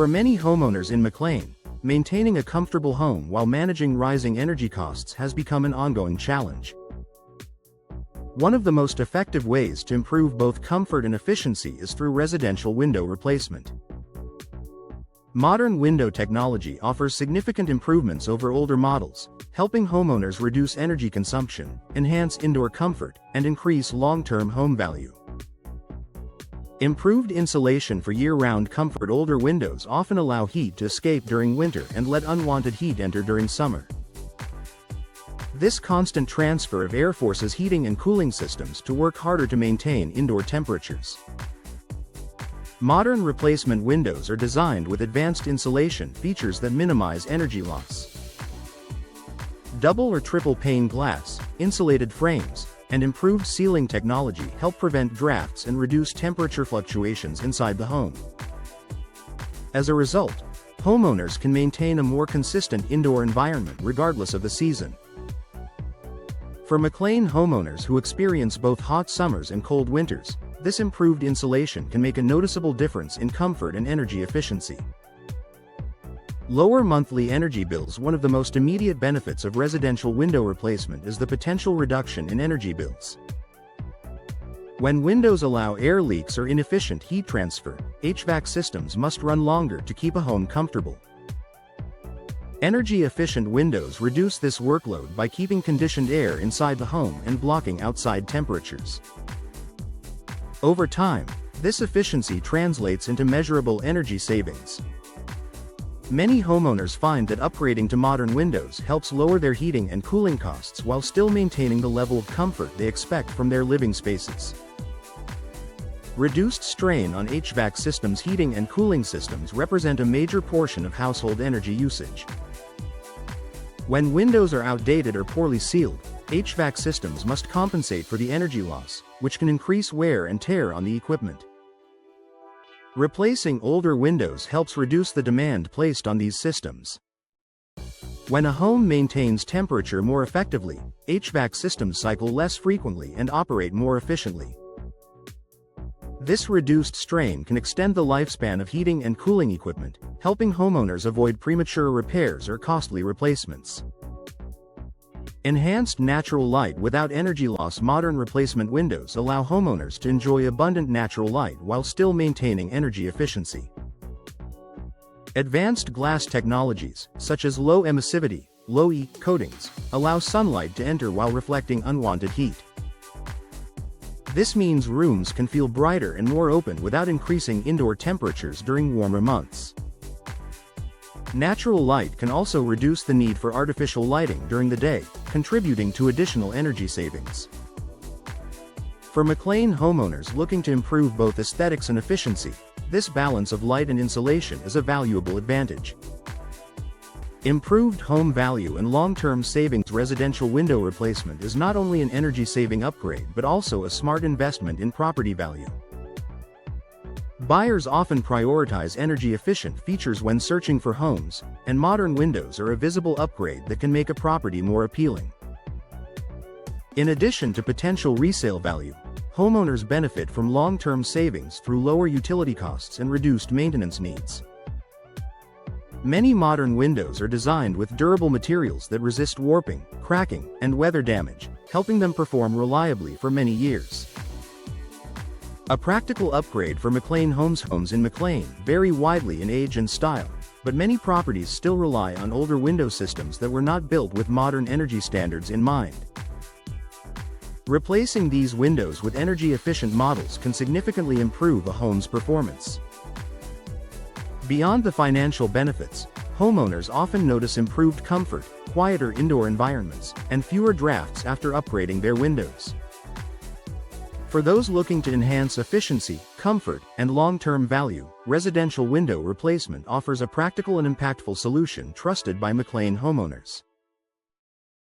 For many homeowners in McLean, maintaining a comfortable home while managing rising energy costs has become an ongoing challenge. One of the most effective ways to improve both comfort and efficiency is through residential window replacement. Modern window technology offers significant improvements over older models, helping homeowners reduce energy consumption, enhance indoor comfort, and increase long-term home value. Improved insulation for year-round comfort. Older windows often allow heat to escape during winter and let unwanted heat enter during summer. This constant transfer of air forces heating and cooling systems to work harder to maintain indoor temperatures. Modern replacement windows are designed with advanced insulation features that minimize energy loss. Double or triple pane glass, insulated frames, and improved sealing technology help prevent drafts and reduce temperature fluctuations inside the home. As a result, homeowners can maintain a more consistent indoor environment regardless of the season. For McLean homeowners who experience both hot summers and cold winters, this improved insulation can make a noticeable difference in comfort and energy efficiency. Lower monthly energy bills. One of the most immediate benefits of residential window replacement is the potential reduction in energy bills. When windows allow air leaks or inefficient heat transfer, HVAC systems must run longer to keep a home comfortable. Energy-efficient windows reduce this workload by keeping conditioned air inside the home and blocking outside temperatures. Over time, this efficiency translates into measurable energy savings. Many homeowners find that upgrading to modern windows helps lower their heating and cooling costs while still maintaining the level of comfort they expect from their living spaces. Reduced strain on HVAC systems. Heating and cooling systems represent a major portion of household energy usage. When windows are outdated or poorly sealed, HVAC systems must compensate for the energy loss, which can increase wear and tear on the equipment. Replacing older windows helps reduce the demand placed on these systems. When a home maintains temperature more effectively, HVAC systems cycle less frequently and operate more efficiently. This reduced strain can extend the lifespan of heating and cooling equipment, helping homeowners avoid premature repairs or costly replacements. Enhanced natural light without energy loss. Modern replacement windows allow homeowners to enjoy abundant natural light while still maintaining energy efficiency. Advanced glass technologies, such as low emissivity, low-E coatings, allow sunlight to enter while reflecting unwanted heat. This means rooms can feel brighter and more open without increasing indoor temperatures during warmer months. Natural light can also reduce the need for artificial lighting during the day, contributing to additional energy savings. For McLean homeowners looking to improve both aesthetics and efficiency, this balance of light and insulation is a valuable advantage. Improved home value and long-term savings. Residential window replacement is not only an energy-saving upgrade but also a smart investment in property value. Buyers often prioritize energy-efficient features when searching for homes, and modern windows are a visible upgrade that can make a property more appealing. In addition to potential resale value, homeowners benefit from long-term savings through lower utility costs and reduced maintenance needs. Many modern windows are designed with durable materials that resist warping, cracking, and weather damage, helping them perform reliably for many years. A practical upgrade for McLean homes in McLean vary widely in age and style, but many properties still rely on older window systems that were not built with modern energy standards in mind. Replacing these windows with energy-efficient models can significantly improve a home's performance. Beyond the financial benefits, homeowners often notice improved comfort, quieter indoor environments, and fewer drafts after upgrading their windows. For those looking to enhance efficiency, comfort, and long-term value, residential window replacement offers a practical and impactful solution trusted by McLean homeowners.